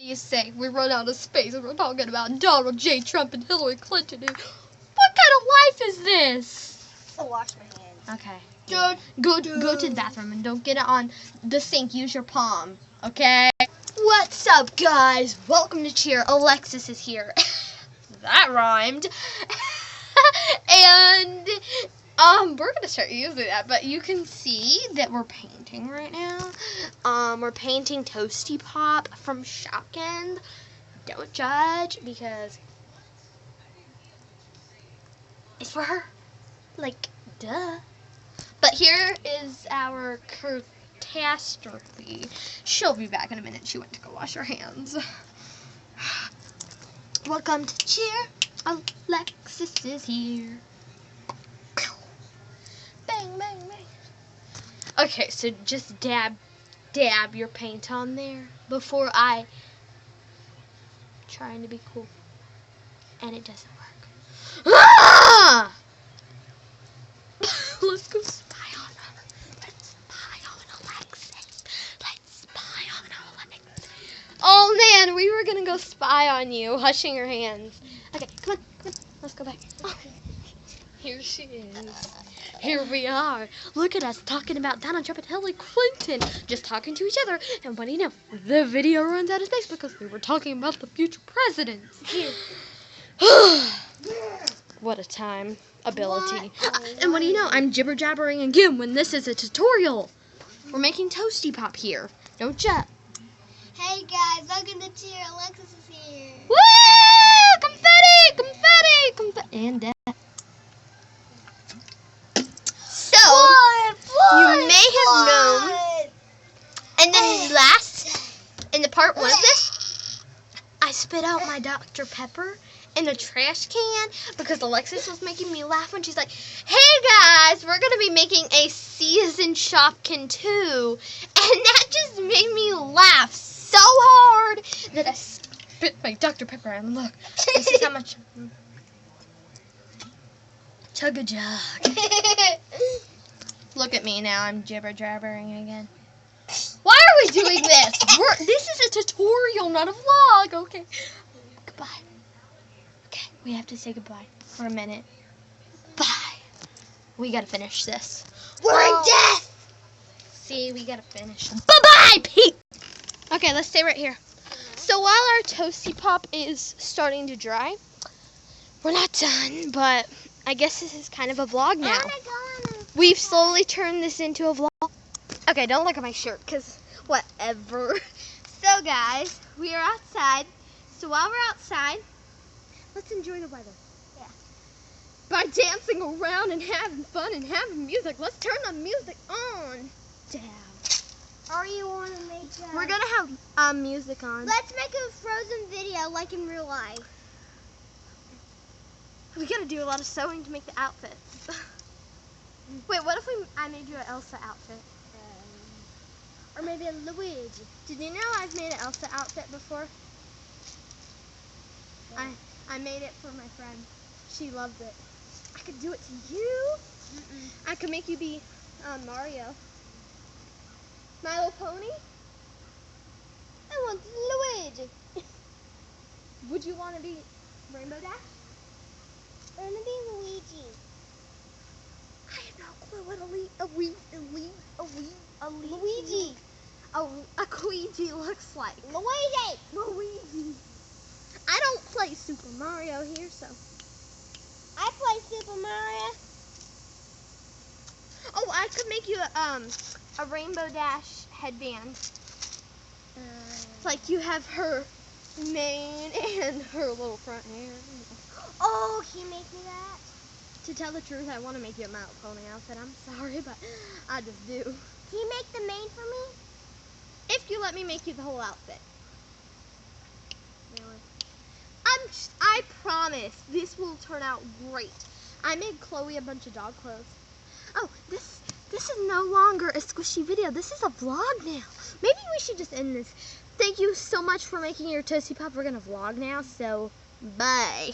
You say we run out of space and we're talking about Donald J. Trump and Hillary Clinton. What kind of life is this? I'll wash my hands. Okay. Go to the bathroom and don't get it on the sink. Use your palm. Okay? What's up, guys? Welcome to Cheer. Alexis is here. That rhymed. And we're gonna start using that, but you can see that we're painting right now. We're painting Toasty Pop from Shopkins. Don't judge because it's for her. Like, duh. But here is our catastrophe. She'll be back in a minute. She went to go wash her hands. Welcome to Cheer. Alexis is here. Bang, bang, bang. Okay, so just dab your paint on there before I trying to be cool. And it doesn't work. Ah! Let's go spy on her. Let's spy on Alexis. Let's spy on Alexis. Oh man, we were gonna go spy on you, hushing your hands. Okay, come on. Let's go back. Oh. Here she is. Here we are. Look at us talking about Donald Trump and Hillary Clinton. Just talking to each other. And what do you know? The video runs out of space because we were talking about the future presidents. What a time. Ability. And what do you know? I'm jibber jabbering again when this is a tutorial. We're making Toasty Pop here. Don't jump. Hey guys, welcome to Cheer. Alexis is here. Woo! Confetti! Confetti! Confetti! And death. You may have known, and then in the part 1 of this, I spit out my Dr. Pepper in a trash can because Alexis was making me laugh when she's like, hey guys, we're going to be making a season Shopkin 2, and that just made me laugh so hard that I spit my Dr. Pepper, and look, this is how much. Chug-a-jug. Look at me now, I'm jibber-jabbering again. Why are we doing this? This is a tutorial, not a vlog. Okay. Goodbye. Okay, we have to say goodbye for a minute. Bye. We gotta finish this. We're in death! See, we gotta finish. Bye-bye, Pete! Okay, let's stay right here. So while our Toasty Pop is starting to dry, we're not done, but I guess this is kind of a vlog now. We've slowly turned this into a vlog. Okay, don't look at my shirt, because whatever. So, guys, we are outside. So, while we're outside, let's enjoy the weather. Yeah. By dancing around and having fun and having music. Let's turn the music on. Down. Or you want to make We're going to have music on. Let's make a Frozen video like in real life. We got to do a lot of sewing to make the outfits. Wait, what if I made you an Elsa outfit? Or maybe a Luigi. Did you know I've made an Elsa outfit before? Yeah. I made it for my friend. She loved it. I could do it to you. I could make you be Mario. My Little Pony? I want Luigi. Would you want to be Rainbow Dash? I want to be Luigi. I have no clue what a Luigi looks like. Luigi. I don't play Super Mario here, so. I play Super Mario. Oh, I could make you a Rainbow Dash headband. It's like you have her mane and her little front hair. Oh, can you make me that? To tell the truth, I want to make you a My Little Pony outfit. I'm sorry, but I just do. Can you make the mane for me? If you let me make you the whole outfit. Really? I promise this will turn out great. I made Chloe a bunch of dog clothes. Oh, this is no longer a squishy video. This is a vlog now. Maybe we should just end this. Thank you so much for making your Toasty Pop. We're going to vlog now, so bye.